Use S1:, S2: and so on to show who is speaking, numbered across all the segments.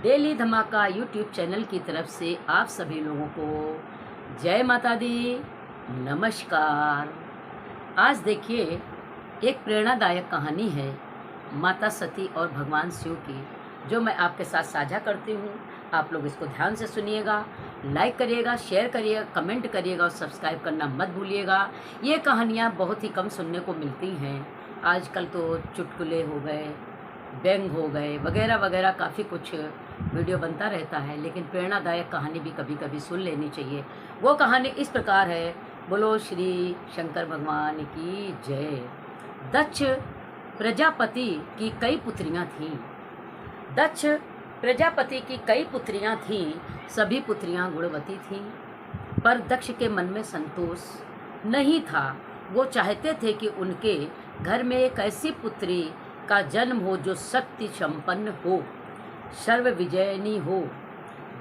S1: Daily धमाका YouTube channel की तरफ से आप सभी लोगों को जय माता दी, नमस्कार। आज देखिए एक प्रेरणादायक कहानी है माता सती और भगवान शिव की, जो मैं आपके साथ साझा करती हूँ। आप लोग इसको ध्यान से सुनिएगा, लाइक करिएगा, शेयर करिएगा, कमेंट करिएगा और सब्सक्राइब करना मत भूलिएगा। ये कहानियाँ बहुत ही कम सुनने को मिलती हैं। आजकल तो चुटकुले हो गए, व्यंग हो गए, वगैरह वगैरह काफ़ी कुछ वीडियो बनता रहता है, लेकिन प्रेरणादायक कहानी भी कभी कभी सुन लेनी चाहिए। वो कहानी इस प्रकार है। बोलो श्री शंकर भगवान की जय। दक्ष प्रजापति की कई पुत्रियां थीं। दक्ष प्रजापति की कई पुत्रियां थीं। सभी पुत्रियां गुणवती थीं, पर दक्ष के मन में संतोष नहीं था। वो चाहते थे कि उनके घर में एक ऐसी पुत्री का जन्म हो जो शक्ति संपन्न हो, सर्व विजयनी हो।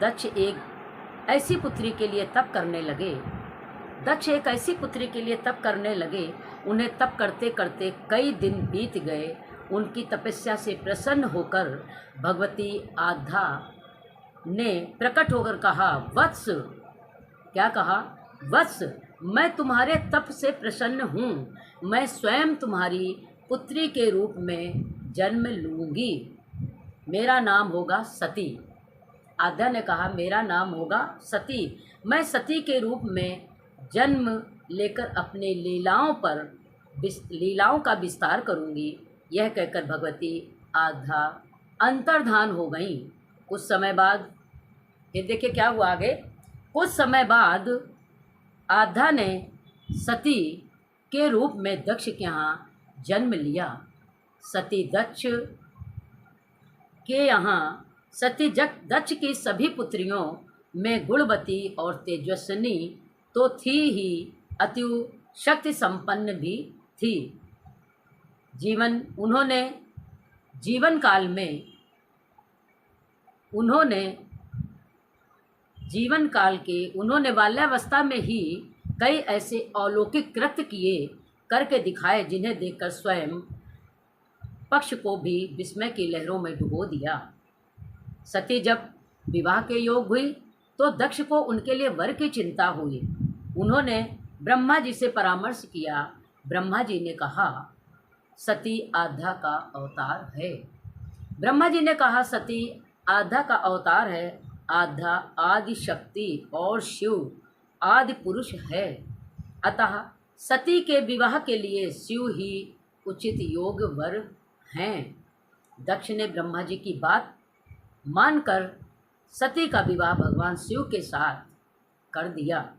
S1: दक्ष एक ऐसी पुत्री के लिए तप करने लगे। उन्हें तप करते करते कई दिन बीत गए। उनकी तपस्या से प्रसन्न होकर भगवती आद्या ने प्रकट होकर कहा, वत्स, क्या कहा? वत्स, मैं तुम्हारे तप से प्रसन्न हूँ। मैं स्वयं तुम्हारी पुत्री के रूप में जन्म लूँगी। मेरा नाम होगा सती। आद्या ने कहा, मेरा नाम होगा सती। मैं सती के रूप में जन्म लेकर अपने लीलाओं का विस्तार करूँगी। यह कहकर भगवती आद्या अंतर्धान हो गई। कुछ समय बाद, ये देखिए क्या हुआ आगे। कुछ समय बाद आद्या ने सती के रूप में दक्ष के यहाँ जन्म लिया। सती दक्ष दक्ष की सभी पुत्रियों में गुणवती और तेजस्विनी तो थी ही, अति शक्ति संपन्न भी थी। जीवन काल के उन्होंने बाल्यावस्था में ही कई ऐसे अलौकिक कृत्य किए करके दिखाए, जिन्हें देखकर स्वयं पक्ष को भी विस्मय की लहरों में डुबो दिया। सती जब विवाह के योग हुई तो दक्ष को उनके लिए वर की चिंता हुई। उन्होंने ब्रह्मा जी से परामर्श किया। ब्रह्मा जी ने कहा, सती आद्या का अवतार है। ब्रह्मा जी ने कहा, सती आद्या का अवतार है। आद्या आदि शक्ति और शिव आदि पुरुष है। अतः सती के विवाह के लिए शिव ही उचित योग वर हैं। दक्ष ने ब्रह्मा जी की बात मानकर सती का विवाह भगवान शिव के साथ कर दिया।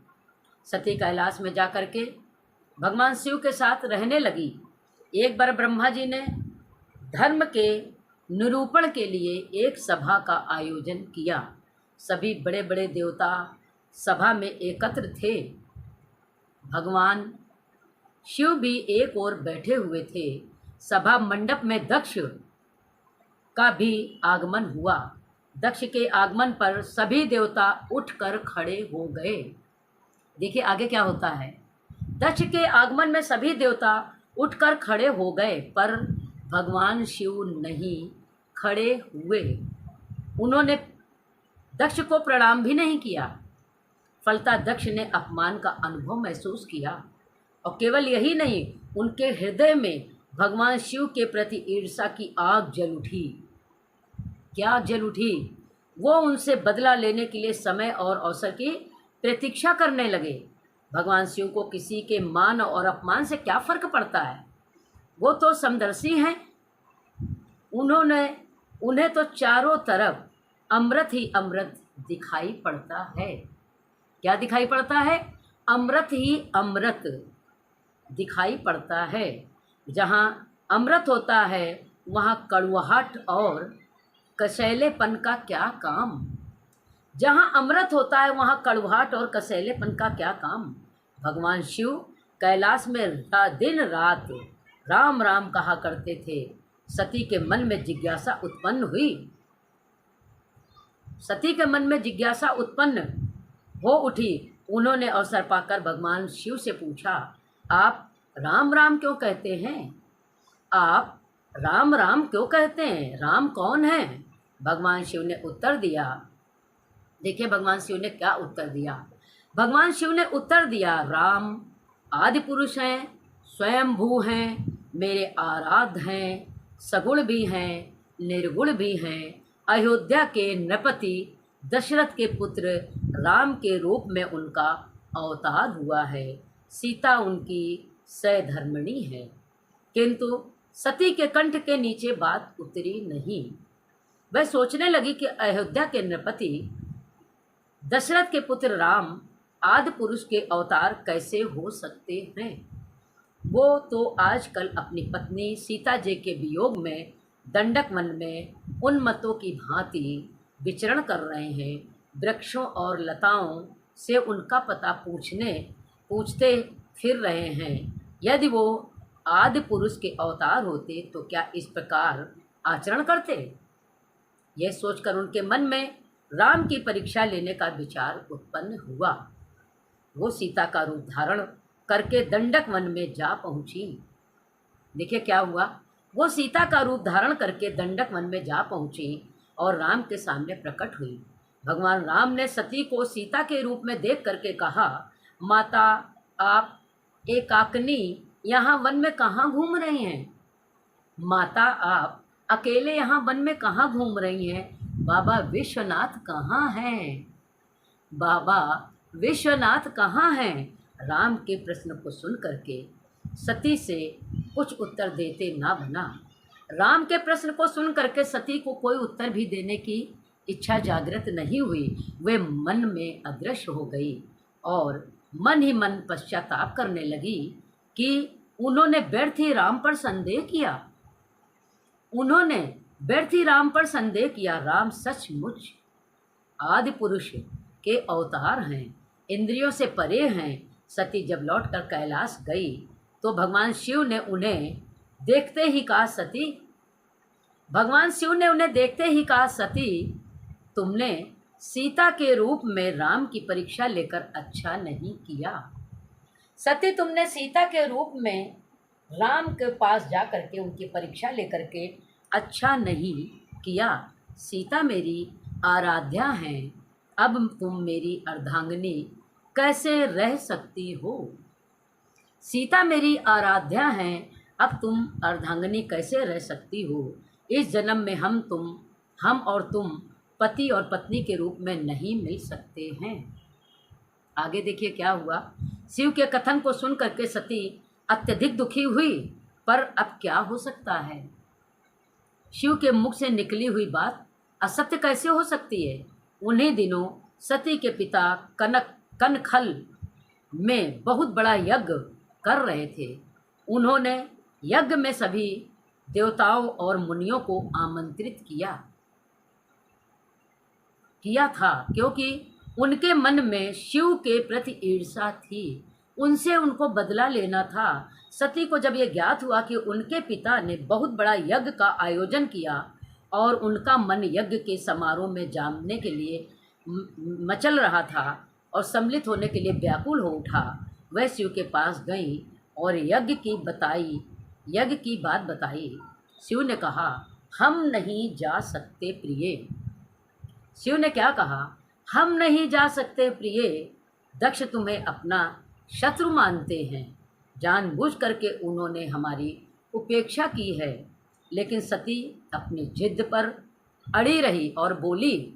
S1: सती कैलाश में जाकर के भगवान शिव के साथ रहने लगी। एक बार ब्रह्मा जी ने धर्म के निरूपण के लिए एक सभा का आयोजन किया। सभी बड़े बड़े देवता सभा में एकत्र थे। भगवान शिव भी एक ओर बैठे हुए थे। सभा मंडप में दक्ष का भी आगमन हुआ। दक्ष के आगमन पर सभी देवता उठकर खड़े हो गए। देखिए आगे क्या होता है। दक्ष के आगमन में सभी देवता उठकर खड़े हो गए, पर भगवान शिव नहीं खड़े हुए। उन्होंने दक्ष को प्रणाम भी नहीं किया। फलतः दक्ष ने अपमान का अनुभव महसूस किया, और केवल यही नहीं, उनके हृदय में भगवान शिव के प्रति ईर्ष्या की आग जल उठी। क्या जल उठी? वो उनसे बदला लेने के लिए समय और अवसर की प्रतीक्षा करने लगे। भगवान शिव को किसी के मान और अपमान से क्या फर्क पड़ता है? वो तो समदर्शी हैं। उन्हें तो चारों तरफ अमृत ही अमृत दिखाई पड़ता है। क्या दिखाई पड़ता है? अमृत ही अमृत दिखाई पड़ता है। जहाँ अमृत होता है वहाँ कड़वाहट और कसैलेपन का क्या काम? जहाँ अमृत होता है वहाँ कड़वाहट और कसैलेपन का क्या काम? भगवान शिव कैलाश में दिन रात राम राम कहा करते थे। सती के मन में जिज्ञासा उत्पन्न हो उठी। उन्होंने अवसर पाकर भगवान शिव से पूछा, आप राम राम क्यों कहते हैं? राम कौन है? भगवान शिव ने उत्तर दिया, देखिए भगवान शिव ने क्या उत्तर दिया। भगवान शिव ने उत्तर दिया, राम आदि पुरुष हैं, स्वयंभू हैं, मेरे आराध्य हैं, सगुण भी हैं, निर्गुण भी हैं। अयोध्या के नृपति दशरथ के पुत्र राम के रूप में उनका अवतार हुआ है। सीता उनकी सधर्मिणी है। किंतु सती के कंठ के नीचे बात उतरी नहीं। वह सोचने लगी कि अयोध्या के नृपति दशरथ के पुत्र राम आदि पुरुष के अवतार कैसे हो सकते हैं। वो तो आजकल अपनी पत्नी सीता जी के वियोग में दंडक वन में उन्मत्तों की भांति विचरण कर रहे हैं। वृक्षों और लताओं से उनका पता पूछते फिर रहे हैं। यदि वो आदि पुरुष के अवतार होते तो क्या इस प्रकार आचरण करते। यह सोचकर उनके मन में राम की परीक्षा लेने का विचार उत्पन्न हुआ। वो सीता का रूप धारण करके दंडक वन में जा पहुंची। देखिए क्या हुआ, वो सीता का रूप धारण करके दंडक वन में जा पहुंची और राम के सामने प्रकट हुई। भगवान राम ने सती को सीता के रूप में देख करके कहा, माता आप एकाकिनी यहाँ वन में कहाँ घूम रही हैं। माता आप अकेले यहाँ वन में कहाँ घूम रही हैं। बाबा विश्वनाथ कहाँ हैं। बाबा विश्वनाथ कहाँ हैं। राम के प्रश्न को सुन करके सती से कुछ उत्तर देते ना बना। राम के प्रश्न को सुन करके सती को कोई उत्तर भी देने की इच्छा जागृत नहीं हुई। वे मन में अदृश्य हो गई और मन ही मन पश्चाताप करने लगी कि उन्होंने व्यर्थ ही राम पर संदेह किया। उन्होंने व्यर्थ ही राम पर संदेह किया। राम सचमुच आदि पुरुष के अवतार हैं, इंद्रियों से परे हैं। सती जब लौटकर कैलाश गई तो भगवान शिव ने उन्हें देखते ही कहा, सती तुमने सीता के रूप में राम की परीक्षा लेकर अच्छा नहीं किया। सती तुमने सीता के रूप में राम के पास जा करके उनकी परीक्षा लेकर के अच्छा नहीं किया। सीता मेरी आराध्या हैं, अब तुम मेरी अर्धांगिनी कैसे रह सकती हो। सीता मेरी आराध्या हैं, अब तुम अर्धांगिनी कैसे रह सकती हो। इस जन्म में हम और तुम पति और पत्नी के रूप में नहीं मिल सकते हैं। आगे देखिए क्या हुआ। शिव के कथन को सुन करके सती अत्यधिक दुखी हुई, पर अब क्या हो सकता है। शिव के मुख से निकली हुई बात असत्य कैसे हो सकती है। उन्हीं दिनों सती के पिता कनखल में बहुत बड़ा यज्ञ कर रहे थे। उन्होंने यज्ञ में सभी देवताओं और मुनियों को आमंत्रित किया था, क्योंकि उनके मन में शिव के प्रति ईर्ष्या थी। उनसे उनको बदला लेना था। सती को जब यह ज्ञात हुआ कि उनके पिता ने बहुत बड़ा यज्ञ का आयोजन किया और उनका मन यज्ञ के समारोह में जाने के लिए मचल रहा था और सम्मिलित होने के लिए व्याकुल हो उठा, वह शिव के पास गई और यज्ञ की बात बताई। शिव ने कहा, हम नहीं जा सकते प्रिय। शिव ने क्या कहा, हम नहीं जा सकते प्रिय। दक्ष तुम्हें अपना शत्रु मानते हैं, जानबूझ करके उन्होंने हमारी उपेक्षा की है। लेकिन सती अपनी जिद पर अड़ी रही और बोली,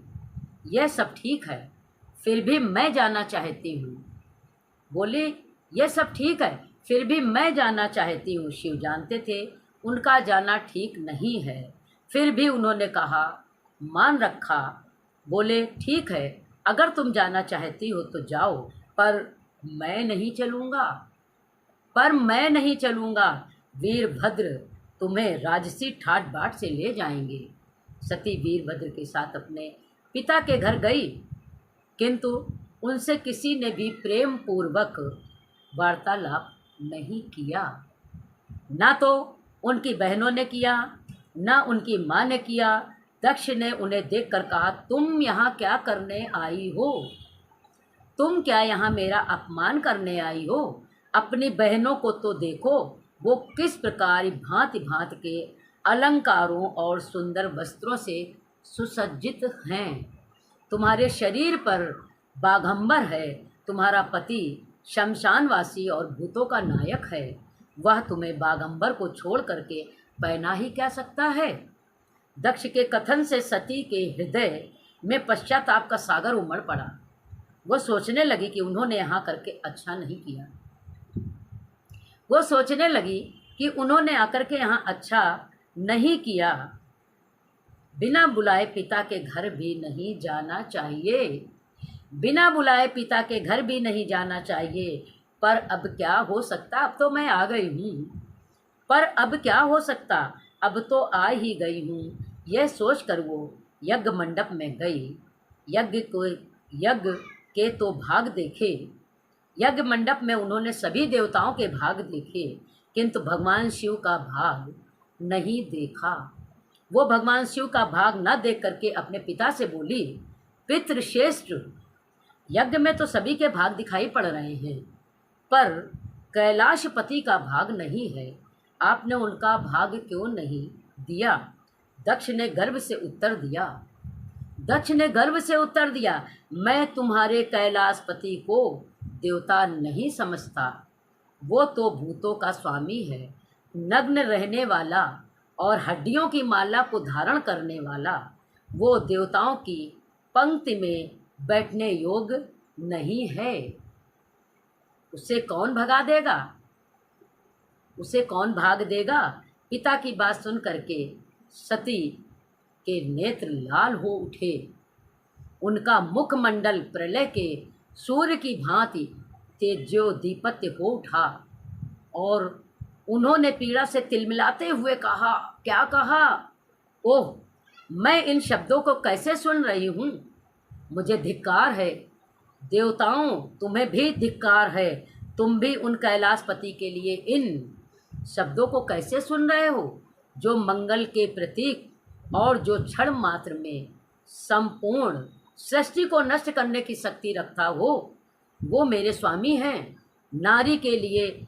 S1: यह सब ठीक है, फिर भी मैं जाना चाहती हूँ। बोली, यह सब ठीक है, फिर भी मैं जाना चाहती हूँ। शिव जानते थे उनका जाना ठीक नहीं है, फिर भी उन्होंने कहा, मान रखा। बोले, ठीक है, अगर तुम जाना चाहती हो तो जाओ, पर मैं नहीं चलूँगा। वीरभद्र तुम्हें राजसी ठाट बाट से ले जाएंगे। सती वीरभद्र के साथ अपने पिता के घर गई, किंतु उनसे किसी ने भी प्रेम पूर्वक वार्तालाप नहीं किया। ना तो उनकी बहनों ने किया, ना उनकी माँ ने किया। दक्ष ने उन्हें देखकर कहा, तुम यहाँ क्या करने आई हो। तुम क्या यहाँ मेरा अपमान करने आई हो। अपनी बहनों को तो देखो, वो किस प्रकार भांति भांति के अलंकारों और सुंदर वस्त्रों से सुसज्जित हैं। तुम्हारे शरीर पर बाघंबर है। तुम्हारा पति शमशानवासी और भूतों का नायक है। वह तुम्हें बाघंबर को छोड़ करके पहना ही क्या सकता है। दक्ष के कथन से सती के हृदय में पश्चाताप का सागर उमड़ पड़ा। वो सोचने लगी कि उन्होंने यहाँ करके अच्छा नहीं किया। वो सोचने लगी कि उन्होंने आकर के यहाँ अच्छा नहीं किया। बिना बुलाए पिता के घर भी नहीं जाना चाहिए। बिना बुलाए पिता के घर भी नहीं जाना चाहिए। पर अब क्या हो सकता, अब तो मैं आ गई हूँ। पर अब क्या हो सकता, अब तो आ ही गई हूँ। यह सोचकर वो यज्ञ मंडप में गई। यज्ञ के तो भाग देखे। यज्ञ मंडप में उन्होंने सभी देवताओं के भाग देखे, किंतु भगवान शिव का भाग नहीं देखा। वो भगवान शिव का भाग न देख करके अपने पिता से बोली, पितृश्रेष्ठ, यज्ञ में तो सभी के भाग दिखाई पड़ रहे हैं, पर कैलाशपति का भाग नहीं है। आपने उनका भाग क्यों नहीं दिया। दक्ष ने गर्व से उत्तर दिया, मैं तुम्हारे कैलाशपति को देवता नहीं समझता। वो तो भूतों का स्वामी है, नग्न रहने वाला और हड्डियों की माला को धारण करने वाला। वो देवताओं की पंक्ति में बैठने योग्य नहीं है। उसे कौन भाग देगा। पिता की बात सुन करके सती के नेत्र लाल हो उठे। उनका मुखमंडल प्रलय के सूर्य की भांति तेजोदीप्त हो उठा और उन्होंने पीड़ा से तिलमिलाते हुए कहा, क्या कहा। ओह, मैं इन शब्दों को कैसे सुन रही हूँ। मुझे धिक्कार है। देवताओं, तुम्हें भी धिक्कार है। तुम भी उन कैलाशपति के लिए इन शब्दों को कैसे सुन रहे हो, जो मंगल के प्रतीक और जो क्षण मात्र में संपूर्ण सृष्टि को नष्ट करने की शक्ति रखता हो। वो मेरे स्वामी हैं। नारी के लिए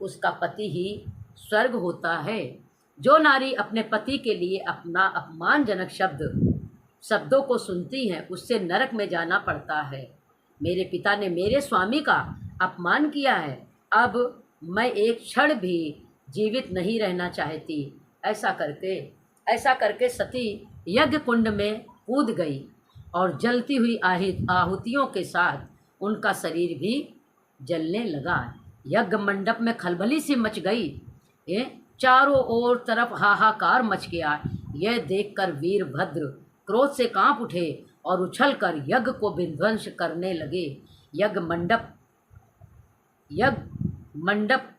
S1: उसका पति ही स्वर्ग होता है। जो नारी अपने पति के लिए अपना अपमानजनक शब्दों को सुनती है, उससे नरक में जाना पड़ता है। मेरे पिता ने मेरे स्वामी का अपमान किया है। अब मैं एक क्षण भी जीवित नहीं रहना चाहती। ऐसा करके सती यज्ञ कुंड में कूद गई और जलती हुई आहुतियों के साथ उनका शरीर भी जलने लगा। यज्ञ मंडप में खलबली सी मच गई। चारों ओर तरफ हाहाकार मच गया। यह देखकर वीरभद्र क्रोध से कांप उठे और उछलकर यज्ञ को विध्वंस करने लगे। यज्ञ मंडप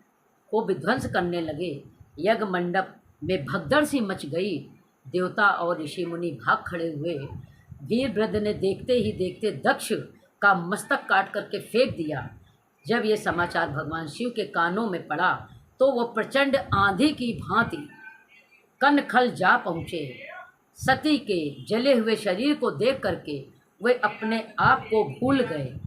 S1: को विध्वंस करने लगे। यज्ञ मंडप में भगदड़ सी मच गई। देवता और ऋषि मुनि भाग खड़े हुए। वीरभद्र ने देखते ही देखते दक्ष का मस्तक काट करके फेंक दिया। जब ये समाचार भगवान शिव के कानों में पड़ा तो वो प्रचंड आंधी की भांति कनखल जा पहुँचे। सती के जले हुए शरीर को देख करके वे अपने आप को भूल गए।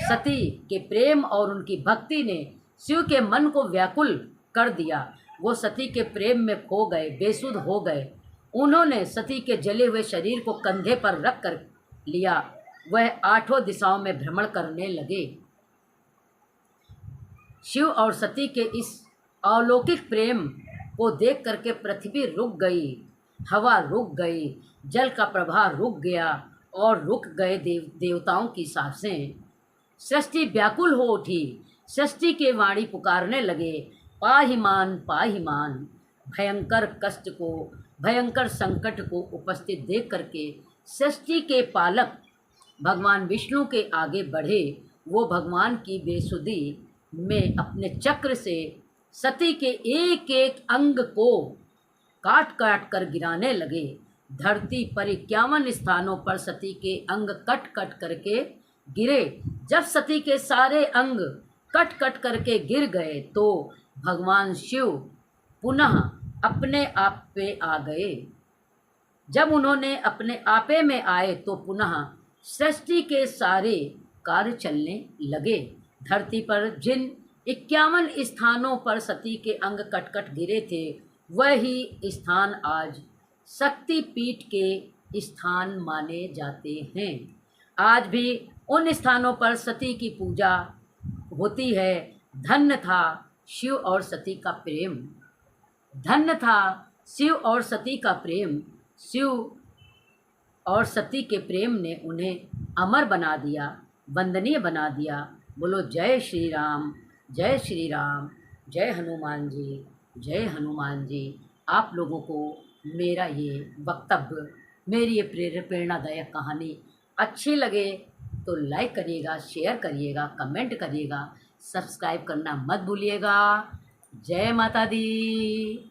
S1: सती के प्रेम और उनकी भक्ति ने शिव के मन को व्याकुल कर दिया। वो सती के प्रेम में खो गए, बेसुध हो गए। उन्होंने सती के जले हुए शरीर को कंधे पर रख कर लिया। वह आठों दिशाओं में भ्रमण करने लगे। शिव और सती के इस अलौकिक प्रेम को देख करके पृथ्वी रुक गई, हवा रुक गई, जल का प्रवाह रुक गया और रुक गए देवताओं की सांसें। सृष्टि व्याकुल हो उठी। सृष्टि के वाणी पुकारने लगे, पाहिमान पाहिमान। भयंकर संकट को उपस्थित देख करके सृष्टि के पालक भगवान विष्णु के आगे बढ़े। वो भगवान की बेसुधी में अपने चक्र से सती के एक एक अंग को काट काट कर गिराने लगे। धरती पर 51 स्थानों पर सती के अंग कट कट करके गिरे। जब सती के सारे अंग कट कट करके गिर गए तो भगवान शिव पुनः अपने आप पे आ गए। जब उन्होंने अपने आपे में आए तो पुनः सृष्टि के सारे कार्य चलने लगे। धरती पर जिन 51 स्थानों पर सती के अंग कट कट गिरे थे, वही स्थान आज शक्ति पीठ के स्थान माने जाते हैं। आज भी उन स्थानों पर सती की पूजा होती है। धन्य था शिव और सती का प्रेम, धन्य था शिव और सती का प्रेम। शिव और सती के प्रेम ने उन्हें अमर बना दिया, वंदनीय बना दिया। बोलो जय श्री राम, जय श्री राम, जय हनुमान जी, जय हनुमान जी। आप लोगों को मेरा ये वक्तव्य, मेरी ये प्रेरणादायक कहानी अच्छी लगे तो लाइक करिएगा, शेयर करिएगा, कमेंट करिएगा, सब्सक्राइब करना मत भूलिएगा। जय माता दी।